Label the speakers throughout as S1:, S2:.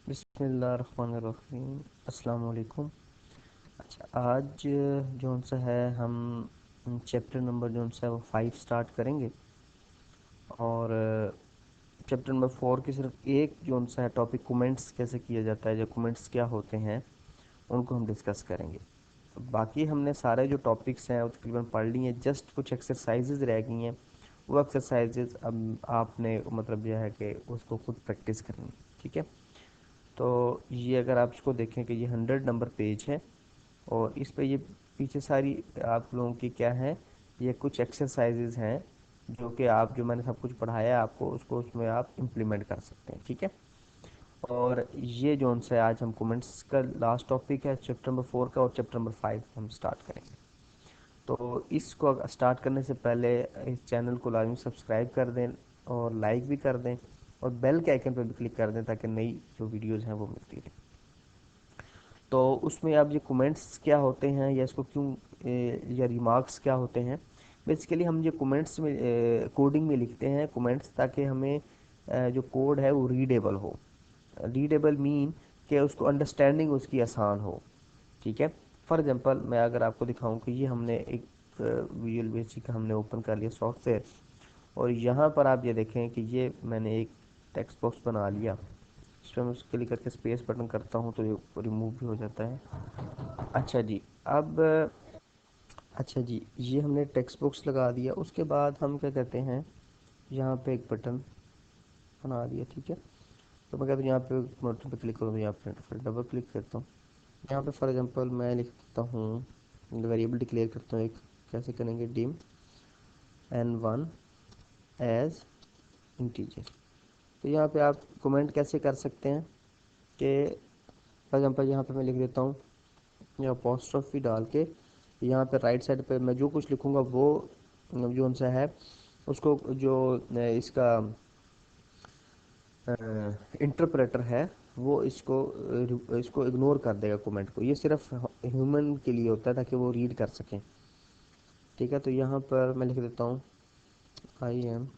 S1: बिस्मिल्लाहिर्रहमानिर्रहीम। अस्सलाम वालेकुम। अच्छा, आज जोन सा है हम चैप्टर नंबर जोन सा है वो 5 स्टार्ट करेंगे। और चैप्टर नंबर 4 की सिर्फ एक जोन सा है टॉपिक कमेंट्स कैसे किया जाता है, जो कमेंट्स क्या होते हैं उनको हम डिस्कस करेंगे। बाकी हमने सारे जो टॉपिक्स हैं वो तकरीबन पढ़ लिए हैं, जस्ट कुछ एक्सरसाइजेज रह गई हैं। वो एक्सरसाइजेज अब आपने मतलब जो है कि उसको खुद प्रैक्टिस करनी है, ठीक है। तो ये अगर आप इसको देखें कि ये 100 नंबर पेज है और इस पे ये पीछे सारी आप लोगों की क्या है, ये कुछ एक्सरसाइजेज हैं जो कि आप जो मैंने सब कुछ पढ़ाया है आपको उसको उसमें आप इम्प्लीमेंट कर सकते हैं, ठीक है। और ये जोन से आज हम कमेंट्स का लास्ट टॉपिक है चैप्टर नंबर 4 का, और चैप्टर नंबर 5 हम स्टार्ट करेंगे। तो इसको स्टार्ट करने से पहले इस चैनल को लाजमी सब्सक्राइब कर दें और लाइक भी कर दें और बेल के आइकन पर भी क्लिक कर दें ताकि नई जो वीडियोज़ हैं वो मिलती रहे। तो उसमें अब ये कमेंट्स क्या होते हैं या इसको क्यों या रिमार्क्स क्या होते हैं। बेसिकली हम ये कमेंट्स में कोडिंग में लिखते हैं कमेंट्स ताकि हमें जो कोड है वो रीडेबल हो। रीडेबल मीन कि उसको अंडरस्टैंडिंग उसकी आसान हो, ठीक है। फॉर एग्जांपल मैं अगर आपको दिखाऊं कि ये हमने एक विजुअल बेसिक हमने ओपन कर लिया सॉफ्टवेयर, और यहाँ पर आप ये देखें कि ये मैंने एक टेक्स्ट बॉक्स बना लिया। इस पर मैं क्लिक करके स्पेस बटन करता हूँ तो ये रिमूव भी हो जाता है। अच्छा जी, अब अच्छा जी, ये हमने टेक्स्ट बॉक्स लगा दिया। उसके बाद हम क्या करते हैं, यहाँ पे एक बटन बना दिया, ठीक है। तो मैं कहता हूँ यहाँ पे बटन पे क्लिक करूँ तो यहाँ पे फिर डबल क्लिक करता हूँ। यहाँ पे फॉर एग्जांपल मैं लिख देता हूँ, वेरिएबल डिक्लेयर करता हूँ एक। कैसे करेंगे, डिम n1 एज इंटीजर। तो यहाँ पे आप कमेंट कैसे कर सकते हैं कि फॉर एग्जांपल यहाँ पे मैं लिख देता हूँ या अपोस्ट्रोफी डाल के, यहाँ पे राइट साइड पे मैं जो कुछ लिखूँगा वो जो उनसा है उसको जो इसका इंटरप्रेटर है वो इसको इग्नोर कर देगा कमेंट को। ये सिर्फ ह्यूमन के लिए होता है ताकि वो रीड कर सकें, ठीक है। तो यहाँ पर मैं लिख देता हूँ आई एम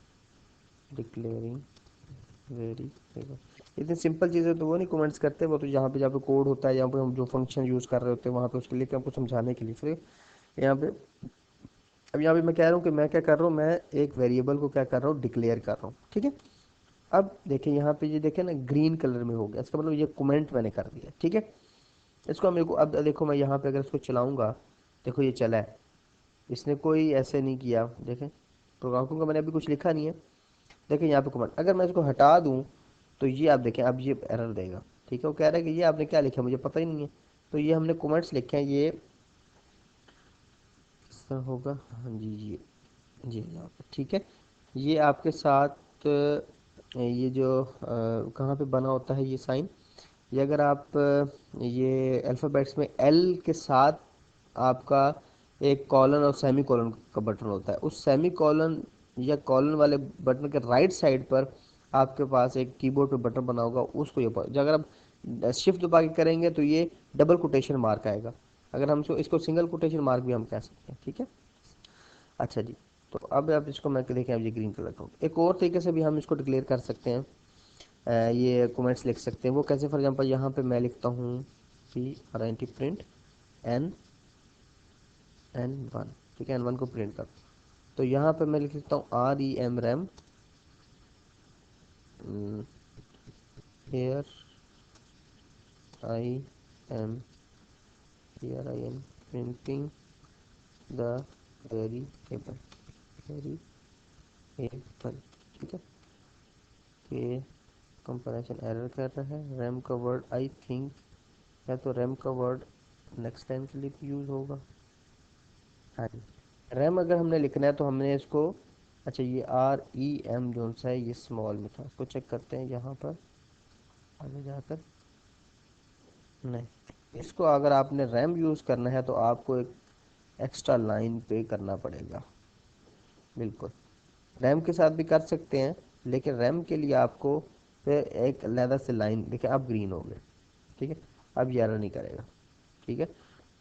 S1: डिक्लेयरिंग वेरी। इतनी सिंपल चीज़ें तो वो नहीं कमेंट्स करते, वो तो जहाँ पे कोड होता है, यहाँ पे हम जो फंक्शन यूज़ कर रहे होते हैं वहाँ पे उसके लिए हमको समझाने के लिए फिर यहाँ पे। अब यहाँ पे मैं कह रहा हूँ कि मैं क्या कर रहा हूँ, मैं एक वेरिएबल को क्या कर रहा हूँ, डिक्लेयर कर रहा हूँ, ठीक है। अब देखिए यहाँ पे ये देखें ना ग्रीन कलर में हो गया, इसका मतलब ये कमेंट मैंने कर दिया, ठीक है। इसको मेरे को अब देखो मैं यहाँ पे अगर इसको चलाऊंगा, देखो ये चला है, इसने कोई ऐसे नहीं किया। देखें प्रोग्राम का मैंने अभी कुछ लिखा नहीं है। देखिए यहाँ पे कमेंट अगर मैं इसको हटा दूँ तो ये आप देखें अब ये एरर देगा, ठीक है। वो कह रहा है कि ये आपने क्या लिखा मुझे पता ही नहीं है। तो ये हमने कमेंट्स लिखे हैं, ये किस तरह होगा, हाँ जी जी यहाँ पे, ठीक है। ये आपके साथ ये जो कहाँ पे बना होता है ये साइन, ये अगर आप ये अल्फ़ाबेट्स में एल के साथ आपका एक कॉलन और सेमी कॉलन का बटन होता है, उस सेमी कॉलन या कॉलन वाले बटन के राइट साइड पर आपके पास एक कीबोर्ड पे बटन बना होगा, उसको ये जो अगर आप शिफ्ट दबा के करेंगे तो ये डबल कोटेशन मार्क आएगा। अगर हम इसको सिंगल कोटेशन मार्क भी हम कह सकते हैं, ठीक है। अच्छा जी, तो अब आप इसको मैं देखें, अब ये ग्रीन कलर का एक और तरीके से भी हम इसको डिक्लेयर कर सकते हैं। ये कमेंट्स लिख सकते हैं। वो कैसे, फॉर एग्जांपल यहाँ पे मैं लिखता हूँ PRINT प्रिंट N1, ठीक है, N1 को प्रिंट कर। तो यहाँ पे मैं लिख सकता हूँ REM RAM here I am here I am printing the variable variable, ठीक है। ये कंपैरिजन एरर कर रहा है। रैम का वर्ड आई थिंक या तो रैम का वर्ड नेक्स्ट टाइम के लिए भी यूज़ होगा। हाँ जी, रैम अगर हमने लिखना है तो हमने इसको, अच्छा ये REM जो सा है ये स्मॉल में था, इसको चेक करते हैं यहाँ पर आगे जाकर। नहीं, इसको अगर आपने रैम यूज़ करना है तो आपको एक एक्स्ट्रा लाइन पे करना पड़ेगा। बिल्कुल, रैम के साथ भी कर सकते हैं लेकिन रैम के लिए आपको फिर एक अलग से लाइन, देखिए अब ग्रीन हो गया, ठीक है। अब ये एरर नहीं करेगा, ठीक है।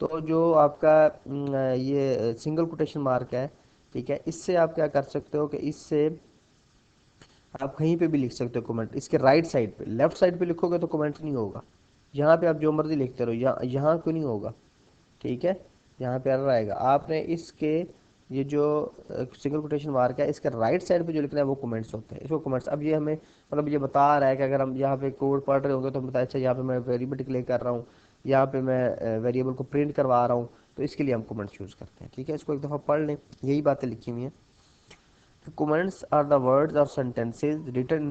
S1: तो जो आपका ये सिंगल कोटेशन मार्क है, ठीक है, इससे आप क्या कर सकते हो कि इससे आप कहीं पे भी लिख सकते हो कमेंट, इसके राइट साइड पे, लेफ्ट साइड पे लिखोगे तो कमेंट नहीं होगा। यहाँ पे आप जो मर्जी लिखते रहो, यहाँ क्यों नहीं होगा, ठीक है, यहाँ पे एरर आएगा। आपने इसके ये जो सिंगल कोटेशन मार्क है, इसके राइट साइड पे जो लिखना है वो कमेंट्स होते हैं, इसको कमेंट्स। अब ये हमें मतलब ये बता रहा है कि अगर हम यहाँ पे कोड पढ़ रहे होंगे तो हम बताए अच्छा यहाँ पे मैं वेरिएबल डिक्लेयर कर रहा हूँ, यहाँ पे मैं वेरिएबल को प्रिंट करवा रहा हूँ, तो इसके लिए हम कमेंट्स यूज़ करते हैं, ठीक है। इसको एक दफ़ा पढ़ लें, यही बातें लिखी हुई हैं। Comments are the words or sentences written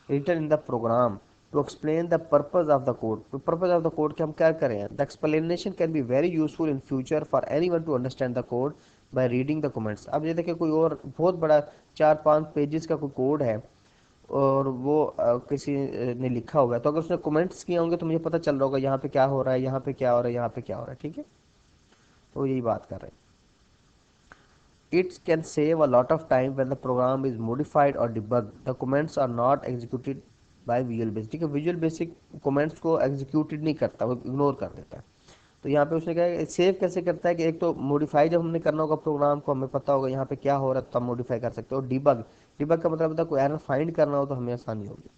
S1: in the program to explain the purpose of the code. तो purpose of the code के हम क्या करें? The explanation can be very useful in future for anyone to understand the code by reading the comments. अब ये देखिए कोई और बहुत बड़ा 4-5 पेजेस का कोई कोड है और वो किसी ने लिखा हुआ है, तो अगर उसने कमेंट्स किए होंगे तो मुझे पता चल रहा होगा यहाँ पे क्या हो रहा है, यहाँ पे क्या हो रहा है, यहाँ पे क्या हो रहा है, ठीक है। तो यही बात कर रहे हैं। It can save a lot of time when the program is modified or debugged. The comments are not executed by Visual Basic. ठीक है, Visual Basic comments को executed नहीं करता, वो इग्नोर कर देता है। तो यहाँ पे उसने कहा सेव कैसे करता है कि एक तो मॉडिफाई जब हमने करना होगा प्रोग्राम को, हमें पता होगा यहाँ पे क्या हो रहा है, तब मॉडिफाई कर सकते हो। डिबग, डिबग का मतलब होता है कोई एरर फाइंड करना हो तो हमें आसानी होगी।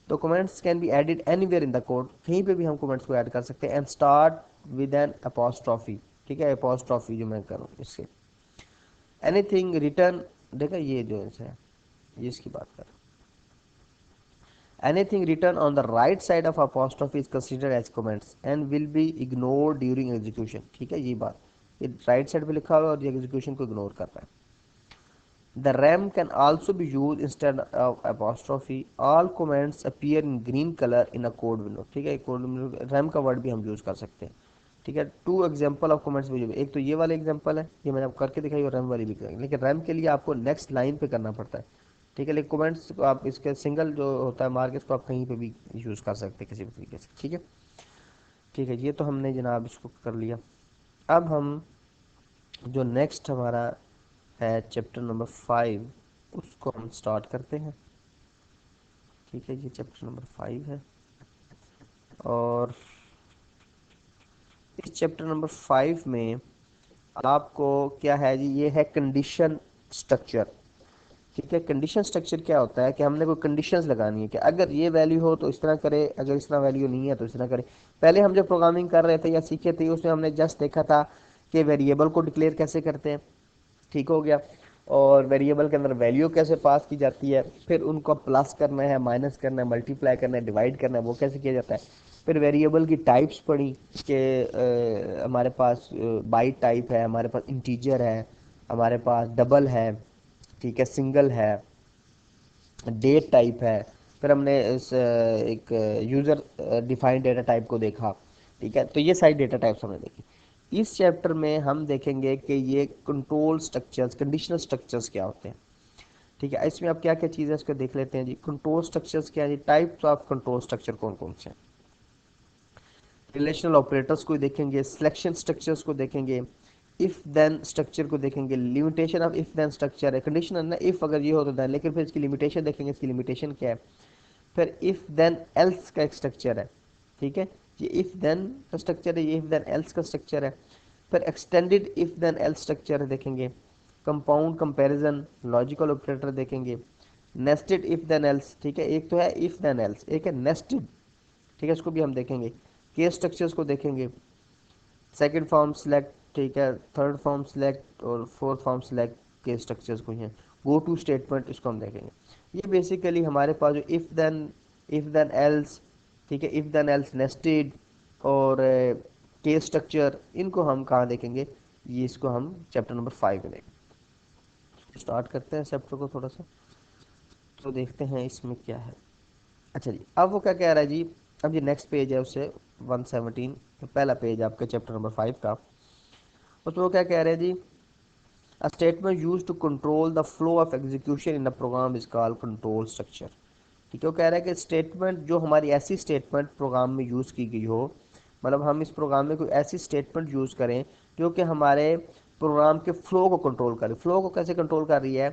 S1: तो comments can be added anywhere in the code, कहीं पे भी हम कमेंट्स को ऐड कर सकते हैं। And start with N apostrophe, ठीक है, अपॉस्ट्रॉफी जो मैं करूँ इससे एनीथिंग रिटर्न, देखा ये जो है ये इसकी बात कर, anything written on the right side of apostrophe is considered as comments and will be ignored during execution, ठीक है। ये बात, ये राइट साइड पे लिखा हुआ है और ये एग्जीक्यूशन को इग्नोर कर रहा है। The rem can also be used instead of apostrophe. All comments appear in green color in a code window, ठीक है, कोड विंडो रैम का वर्ड भी हम यूज कर सकते हैं, ठीक है। टू एग्जांपल ऑफ कमेंट्स भी, एक तो ये वाला एग्जांपल है, ये मैंने आपको करके दिखाई, और रैम वाली भी करेंगे, लेकिन रैम के लिए आपको नेक्स्ट लाइन पे करना पड़ता है, ठीक है। लेकिन कमेंट्स को आप इसके सिंगल जो होता है मार्क, इसको आप कहीं पे भी यूज़ कर सकते हैं किसी भी तरीके से, ठीक है। ठीक है, ये तो हमने जनाब इसको कर लिया। अब हम जो नेक्स्ट हमारा है चैप्टर नंबर 5, उसको हम स्टार्ट करते हैं, ठीक है। ये चैप्टर नंबर 5 है और इस चैप्टर नंबर 5 में आपको क्या है जी, ये है कंडीशन स्ट्रक्चर, ठीक है। कंडीशन स्ट्रक्चर क्या होता है कि हमने कोई कंडीशंस लगानी है कि अगर ये वैल्यू हो तो इस तरह करे, अगर इस तरह वैल्यू नहीं है तो इस तरह करे। पहले हम जब प्रोग्रामिंग कर रहे थे या सीखे थे उसमें हमने जस्ट देखा था कि वेरिएबल को डिक्लेयर कैसे करते हैं, ठीक हो गया, और वेरिएबल के अंदर वैल्यू कैसे पास की जाती है, फिर उनको प्लस करना है, माइनस करना है, मल्टीप्लाई करना है, डिवाइड करना है, वो कैसे किया जाता है। फिर वेरिएबल की टाइप्स पढ़ी कि हमारे पास बाइट टाइप है, हमारे पास इंटीजर है, हमारे पास डबल है, ठीक है, सिंगल है, डेट टाइप है। फिर हमने इस एक यूज़र डिफाइंड डेटा टाइप को देखा, ठीक है। तो ये सारी डेटा टाइप्स हमने देखी। इस चैप्टर में हम देखेंगे कि ये कंट्रोल स्ट्रक्चर्स, कंडीशनल स्ट्रक्चर्स क्या होते हैं, ठीक है। इसमें अब क्या क्या चीज़ें इसको देख लेते हैं जी। कंट्रोल स्ट्रक्चर्स क्या है जी, टाइप्स ऑफ कंट्रोल स्ट्रक्चर कौन कौन से हैं, रिलेशनल ऑपरेटर्स को देखेंगे, सिलेक्शन स्ट्रक्चर्स को देखेंगे, इफ देन स्ट्रक्चर को देखेंगे, limitation of if then structure है, कंडीशन है ना, इफ अगर ये हो तो देन, लेकिन फिर इसकी लिमिटेशन देखेंगे, इसकी लिमिटेशन क्या है। फिर इफ देन एल्स का एक स्ट्रक्चर है, ठीक है, ये इफ देन का स्ट्रक्चर है, ये इफ देन एल्स का स्ट्रक्चर है। फिर extended if then else structure देखेंगे, कंपाउंड कंपैरिजन, लॉजिकल ऑपरेटर देखेंगे, नेस्टेड इफ देन एल्स, ठीक है, एक तो है इफ देन एल्स, एक है नेस्टेड, ठीक है, इसको भी हम देखेंगे। केस स्ट्रक्चर्स को देखेंगे, सेकंड फॉर्म सिलेक्ट, ठीक है, थर्ड फॉर्म सिलेक्ट और फोर्थ फॉर्म सिलेक्ट के स्ट्रक्चर्स को हैं। गो टू स्टेटमेंट, इसको हम देखेंगे। ये बेसिकली हमारे पास जो इफ देन एल्स, ठीक है, इफ देन एल्स, नेस्टेड और केस स्ट्रक्चर, इनको हम कहाँ देखेंगे, ये इसको हम चैप्टर नंबर 5 में देखेंगे। स्टार्ट करते हैं चैप्टर को थोड़ा सा, तो देखते हैं इसमें क्या है। अच्छा जी, अब वो क्या कह रहा है जी, अब ये नेक्स्ट पेज है उससे 117, तो पहला पेज आपके चैप्टर नंबर 5 का, उसमें वो क्या कह रहे हैं जी, a statement used to control the flow of execution in a program is called control structure, ठीक है। वो कह रहा है कि स्टेटमेंट जो हमारी ऐसी स्टेटमेंट प्रोग्राम में यूज़ की गई हो, मतलब हम इस प्रोग्राम में कोई ऐसी स्टेटमेंट यूज़ करें जो कि हमारे प्रोग्राम के फ्लो को कंट्रोल करे। फ्लो को कैसे कंट्रोल कर रही है,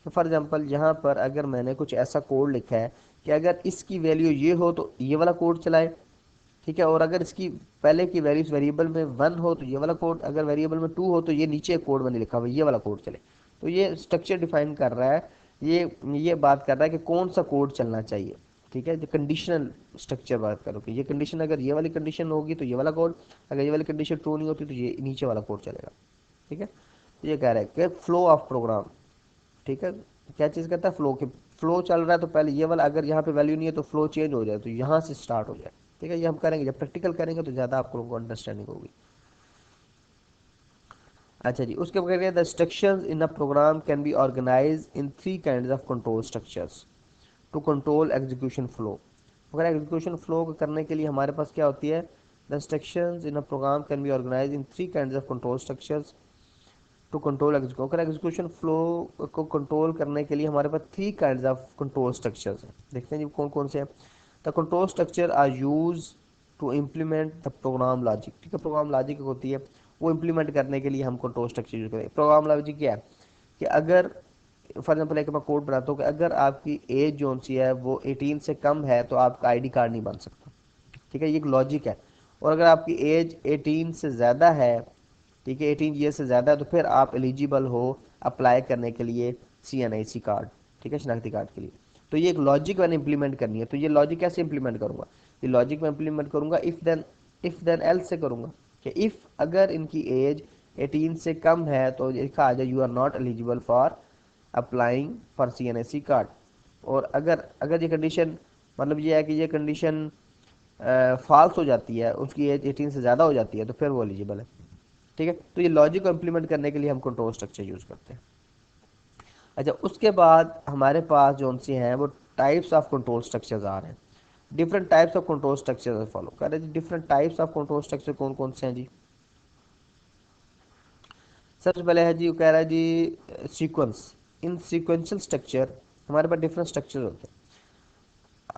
S1: तो फॉर एग्जांपल यहाँ पर अगर मैंने कुछ ऐसा कोड लिखा है कि अगर इसकी वैल्यू ये हो तो ये वाला कोड चलाए, ठीक है, और अगर इसकी पहले की वैल्यूज वेरिएबल में 1 हो तो ये वाला कोड, अगर वेरिएबल में 2 हो तो ये नीचे कोड में लिखा हुआ ये वाला कोड चले। तो ये स्ट्रक्चर डिफाइन कर रहा है ये बात कर रहा है कि कौन सा कोड चलना चाहिए। ठीक है, जो कंडीशनल स्ट्रक्चर बात करो कि ये कंडीशन, अगर ये वाली कंडीशन होगी तो ये वाला कोड, अगर ये वाली कंडीशन ट्रू नहीं होती तो ये नीचे वाला कोड चलेगा। ठीक है, तो ये कह रहा है कि फ्लो ऑफ प्रोग्राम। ठीक है, क्या चीज़ करता है, फ्लो के, फ्लो चल रहा है तो पहले ये वाला, अगर यहाँ पे वैल्यू नहीं है तो फ्लो चेंज हो जाए, तो यहाँ से स्टार्ट हो जाए। ठीक है, ये हम करेंगे, जब प्रैक्टिकल करेंगे तो ज़्यादा आप लोगों को अंडरस्टैंडिंग होगी। अच्छा जी, उसके बाद the instructions in a program can be organize in three kinds of control structures to control execution flow. अगर एग्जीक्यूशन फ्लो को करने के लिए हमारे पास क्या होती है, the instructions in a program can be organize in three kinds of control structures to control execution. अगर एग्जीक्यूशन फ्लो को कंट्रोल करने के लिए हमारे पास three kinds of control structures हैं। देखते हैं जी कौन कौन से हैं। The control structure are used to implement the program logic. ठीक है, प्रोग्राम लॉजिक होती है, वो इम्प्लीमेंट करने के लिए हम कंट्रोल स्ट्रक्चर यूज करें। प्रोग्राम लॉजिक क्या है कि अगर फॉर एग्जाम्पल एक मैं कोड बनाता हूँ कि अगर आपकी एज जो सी है वो 18 से कम है तो आपका आईडी कार्ड नहीं बन सकता। ठीक है, ये एक लॉजिक है। और अगर आपकी एज 18 से ज़्यादा है, ठीक है, 18 ईयर से ज़्यादा है, तो फिर आप एलिजिबल हो अप्लाई करने के लिए CNIC कार्ड। ठीक है, शनाख्ती कार्ड के लिए। तो ये एक लॉजिक मैंने इंप्लीमेंट करनी है। तो ये लॉजिक कैसे इंप्लीमेंट करूंगा, ये लॉजिक मैं इंप्लीमेंट करूंगा इफ़ देन एल्स से करूंगा कि इफ़ अगर इनकी एज 18 से कम है तो लिखा आ जाए you are not eligible for applying for CNIC card. और अगर अगर ये कंडीशन, मतलब ये है कि ये कंडीशन फॉल्स हो जाती है, उसकी एज 18 से ज़्यादा हो जाती है, तो फिर वो एलिजिबल है। ठीक है, तो ये लॉजिक को इम्प्लीमेंट करने के लिए हम कंट्रोल स्ट्रक्चर यूज करते हैं। अच्छा, उसके बाद हमारे पास जो सी हैं वो टाइप्स ऑफ कंट्रोल स्ट्रक्चर्स आ रहे हैं। Different types of control structure follow कर रहे हैं। Different types of control structure कौन कौन से हैं जी। सबसे पहले है जी, वो कह रहा है जी सीक्वेंस। इन सीक्वेंशियल स्ट्रक्चर हमारे पास डिफरेंट स्ट्रक्चर होते हैं।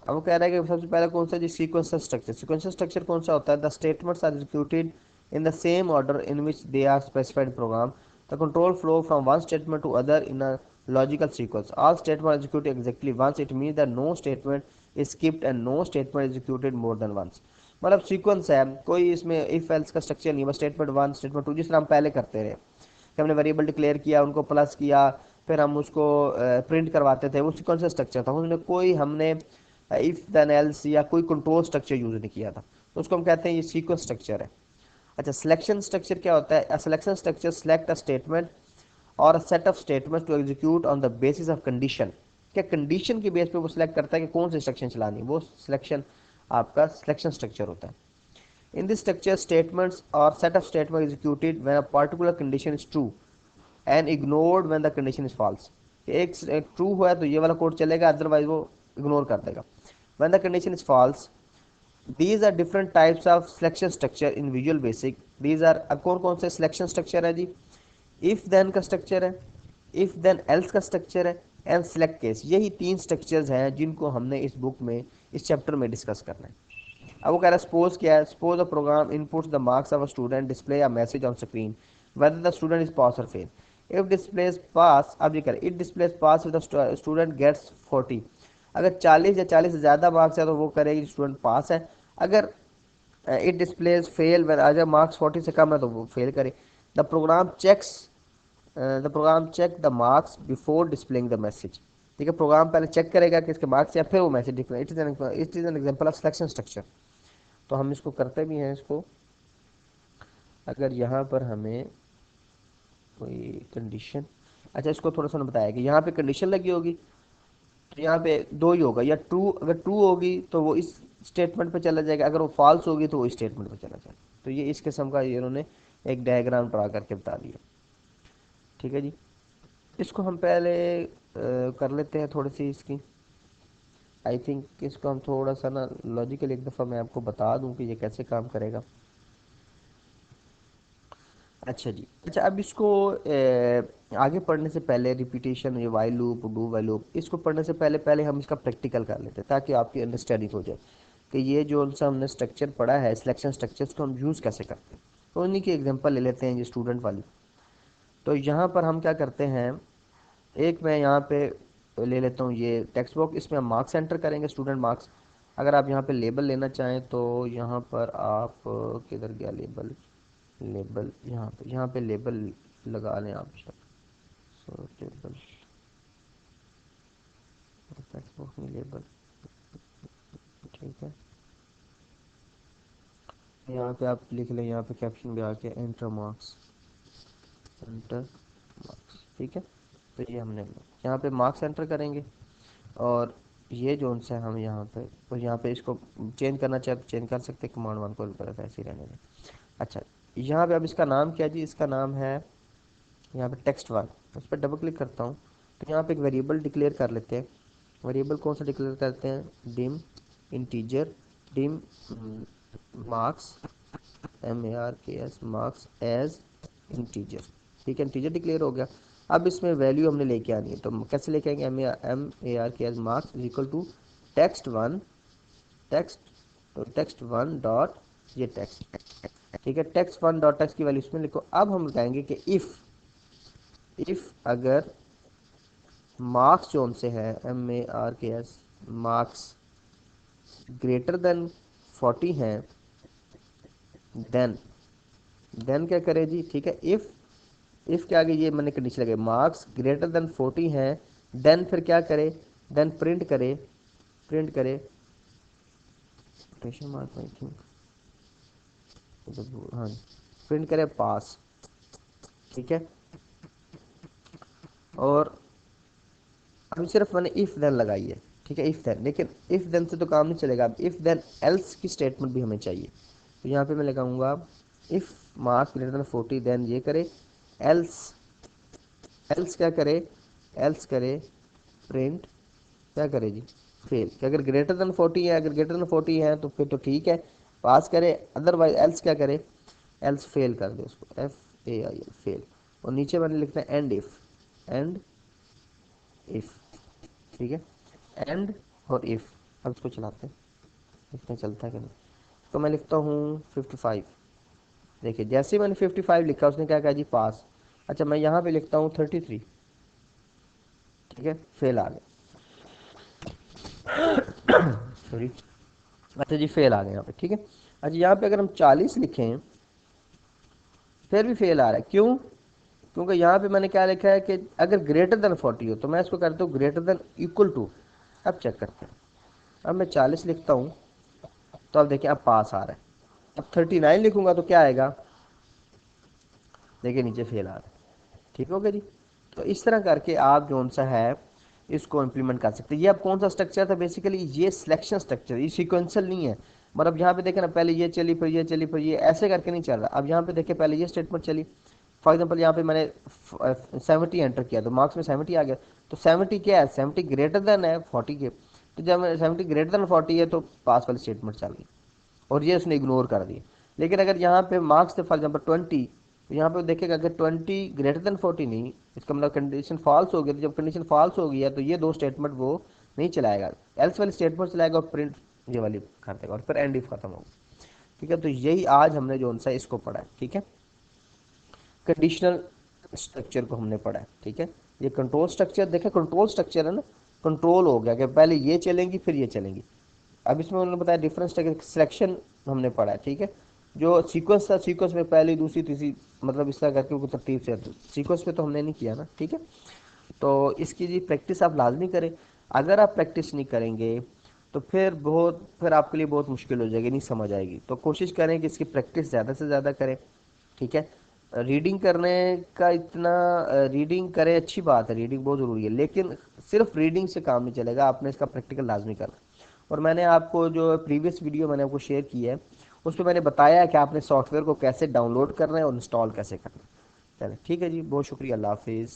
S1: अब वो कह रहा है कि सबसे पहले कौन सा जी, सीक्वेंशियल स्ट्रक्चर। सीक्वेंशियल स्ट्रक्चर कौन सा होता है, the statements are executed in the same order in which they are specified in program. The control flow from one statement to other in a logical sequence. All statements are executed exactly once. It means that no statement is skipped and no statement is executed more than once. मतलब sequence है, कोई इसमें if else का structure नहीं है, बस statement one statement to, जिस तरह हम पहले करते रहे कि हमने वेरिएबल डिक्लेयर किया, उनको प्लस किया, फिर हम उसको प्रिंट करवाते थे, वो सीक्वेंस स्ट्रक्चर था। उसमें कोई हमने इफ देन एल्स या कोई कंट्रोल स्ट्रक्चर यूज नहीं किया था, तो उसको हम कहते हैं ये सीक्वेंस स्ट्रक्चर है। अच्छा, सिलेक्शन स्ट्रक्चर क्या होता है, selection structure select a statement और set of statements to execute on the basis of condition. क्या कंडीशन के बेस पे वो सिलेक्ट करता है कि कौन सी इंस्ट्रक्शन चलानी है, वो सिलेक्शन आपका सिलेक्शन स्ट्रक्चर होता है। In this structure statements or set of statement executed when a particular condition is true and ignored when the condition is false. एक ट्रू हुआ है तो ये वाला कोड चलेगा, अदरवाइज वो इग्नोर कर देगा। When the condition is false, these are different types of selection structure in Visual Basic. these are, अब कौन कौन से सिलेक्शन स्ट्रक्चर है जी, इफ देन का स्ट्रक्चर है, इफ देन एल्स का स्ट्रक्चर है, एंड सिलेक्ट केस। यही तीन स्ट्रक्चर्स हैं जिनको हमने इस बुक में, इस चैप्टर में डिस्कस करना है। अब वो कह रहा है सपोज क्या है, suppose a program inputs the marks of a student, display a message on screen whether the student is pass or fail. If displays pass, अब ये करें, it displays pass if the student gets 40। अगर 40 या 40 से ज़्यादा marks है तो वो करेगी स्टूडेंट पास है। अगर इट डिस्प्लेज फेल वेन, अगर मार्क्स 40 से कम है तो वो फेल करे। The program checks the program check the marks before displaying the message. ठीक है, प्रोग्राम पहले चेक करेगा कि इसके मार्क्स या फिर वो message display. It is an example of selection structure. तो हम इसको करते भी हैं इसको। अगर यहाँ पर हमें कोई कंडीशन, अच्छा इसको थोड़ा सा बताया कि यहाँ पे कंडीशन लगी होगी तो यहाँ पे दो ही होगा, या ट्रू, अगर ट्रू होगी तो वो इस स्टेटमेंट पे चला जाएगा, अगर वो फॉल्स होगी तो वो इस स्टेटमेंट पे चला जाएगा। तो ये इस किस्म का ये इन्होंने एक डायग्राम ड्रा करके बता दिया। ठीक है जी, इसको हम पहले कर लेते हैं थोड़ी सी इसकी, आई थिंक इसको हम थोड़ा सा ना लॉजिकल एक दफ़ा मैं आपको बता दूं कि ये कैसे काम करेगा। अच्छा जी, अच्छा अब इसको आगे पढ़ने से पहले रिपीटेशन, ये while loop, do while loop, इसको पढ़ने से पहले पहले हम इसका प्रैक्टिकल कर लेते हैं ताकि आपकी अंडरस्टैंडिंग हो जाए कि ये जो सा हमने स्ट्रक्चर पढ़ा है सिलेक्शन स्ट्रक्चर्स को हम यूज़ कैसे करते हैं। तो उन्हीं की एग्जांपल ले लेते हैं, ये स्टूडेंट वाली। तो यहाँ पर हम क्या करते हैं, एक मैं यहाँ पे ले लेता हूँ ये टेक्स्ट बॉक्स, इसमें हम मार्क्स एंटर करेंगे, स्टूडेंट मार्क्स। अगर आप यहाँ पे लेबल लेना चाहें तो यहाँ पर आप किधर गया लेबल, लेबल यहाँ पे लेबल लगा लें आप। सो टेबल, लेबल, ठीक है। यहाँ पे आप लिख लें, यहाँ पे कैप्शन भी आके एंटर मार्क्स, एंटर मार्क्स, ठीक है। तो ये हमने यहाँ पे मार्क्स एंटर करेंगे, और ये जोन से हम यहाँ पे, और यहाँ पे इसको चेंज करना चाहे तो चेंज कर सकते हैं, कमांड वन को गलत ऐसे ही रहने दें। अच्छा, यहाँ पे अब इसका नाम क्या जी, इसका नाम है यहाँ पे टेक्स्ट वन, उस पर डबल क्लिक करता हूँ तो यहाँ पे एक वेरिएबल डिक्लेयर कर लेते हैं। वेरिएबल कौन सा डिक्लेयर करते हैं, dim integer, dim marks, MARKS marks as integer, ठीक है। इंटीजर डिक्लेयर हो गया। अब इसमें वैल्यू हमने लेके आनी है, तो कैसे लेके आएंगे, MARKS marks equal to text one, text, तो टेक्स्ट वन डॉट ये टेक्स्ट, ठीक है। टेक्स्ट वन डॉट टेक्स्ट की वैल्यू इसमें लिखो। अब हम कहेंगे कि इफ अगर मार्क्स जो उनसे है MARKS मार्क्स ग्रेटर देन 40 हैं, देन क्या करे जी, ठीक है। इफ के आगे ये मैंने कंडीशन लगे, मार्क्स ग्रेटर देन 40 हैं, देन फिर क्या करे, देन प्रिंट करे क्वेश्चन मार्क, आई थिंक, हाँ, प्रिंट करे पास, ठीक है। और अभी सिर्फ मैंने इफ देन लगाई है, ठीक है, इफ देन, लेकिन इफ देन से तो काम नहीं चलेगा, अब इफ देन एल्स की स्टेटमेंट भी हमें चाहिए। तो यहाँ पे मैं लगाऊंगा if marks greater than 40, then ये करे एल्स, एल्स क्या करे, एल्स करे प्रिंट, क्या करे जी, फेल, कि अगर ग्रेटर देन 40 है, अगर ग्रेटर देन 40 है तो फिर तो ठीक है, पास करे, अदरवाइज एल्स क्या करे, एल्स फेल कर दे उसको, FAIL फेल। और नीचे मैंने लिखना है एंड इफ, ठीक है, एंड और इफ। अब इसको चलाते हैं, देखते हैं चलता है कि नहीं। तो मैं लिखता हूँ 55, देखिए जैसे ही मैंने 55 लिखा उसने क्या कहा जी, पास। अच्छा, मैं यहाँ पे लिखता हूँ 33, ठीक है, फेल आ गया, सॉरी। अच्छा जी, फेल आ गया यहाँ पे, ठीक है। अच्छा, यहाँ पे अगर हम 40 लिखें फिर भी फेल आ रहा है, क्यों, क्योंकि यहाँ पे मैंने क्या लिखा है कि अगर ग्रेटर देन 40 हो, तो मैं इसको करता हूँ ग्रेटर देन इक्वल टू। अब चेक करते हैं, अब मैं 40 लिखता हूँ तो अब देखिए अब पास आ रहा है। अब 39 लिखूंगा तो क्या आएगा, देखिए नीचे फेल आ रहा है, ठीक हो गया जी। तो इस तरह करके आप जो सा है इसको इम्प्लीमेंट कर सकते हैं। ये अब कौन सा स्ट्रक्चर था, बेसिकली ये सिलेक्शन स्ट्रक्चर, ये सीक्वेंशियल नहीं है। मतलब यहाँ पे देखे ना, पहले ये चली फिर ये चली फिर ये, ऐसे करके नहीं चल रहा। अब यहाँ पे देखे पहले ये स्टेटमेंट चली, फॉर एग्जाम्पल यहाँ पे मैंने 70 एंटर किया तो मार्क्स में 70 आ गया। तो 70 क्या है, 70 ग्रेटर देन है 40 के, तो जब 70 ग्रेटर देन 40 है तो पास वाली स्टेटमेंट चल गई, और ये उसने इग्नोर कर दिया। लेकिन अगर यहाँ पे मार्क्स थे फॉर एग्जाम्पल 20, तो यहाँ पे देखेगा अगर 20 ग्रेटर देन 40 नहीं, इसका मतलब कंडीशन फॉल्स हो गई। तो जब कंडीशन फॉल्स हो गई है तो ये दो स्टेटमेंट वो नहीं चलाएगा, एल्स वाली स्टेटमेंट चलाएगा और प्रिंट ये वाली कर देगा, और फिर एंड इफ खत्म होगा, ठीक है। तो यही आज हमने जो सा इसको पढ़ा है, ठीक है, कंडीशनल स्ट्रक्चर को हमने पढ़ा है, ठीक है। ये कंट्रोल स्ट्रक्चर देखे, कंट्रोल स्ट्रक्चर है ना, कंट्रोल हो गया कि पहले ये चलेंगी फिर ये चलेंगी। अब इसमें उन्होंने बताया डिफरेंस सिलेक्शन हमने पढ़ा है, ठीक है। जो सीक्वेंस था, सीक्वेंस में पहली दूसरी तीसरी, मतलब इस तरह करके वो तरतीब से, सीक्वेंस पे तो हमने नहीं किया ना, ठीक है। तो इसकी जी प्रैक्टिस आप लाजमी करें। अगर आप प्रैक्टिस नहीं करेंगे तो फिर आपके लिए बहुत मुश्किल हो जाएगी, नहीं समझ आएगी। तो कोशिश करें कि इसकी प्रैक्टिस ज़्यादा से ज़्यादा करें, ठीक है। रीडिंग करने का इतना, रीडिंग करें अच्छी बात है, रीडिंग बहुत ज़रूरी है, लेकिन सिर्फ रीडिंग से काम नहीं चलेगा, आपने इसका प्रैक्टिकल लाजमी करना। और मैंने आपको जो प्रीवियस वीडियो मैंने आपको शेयर की है उस पर मैंने बताया है कि आपने सॉफ्टवेयर को कैसे डाउनलोड करना है और इंस्टॉल कैसे करना है। चले ठीक है जी, बहुत शुक्रिया, अल्लाह हाफिज़।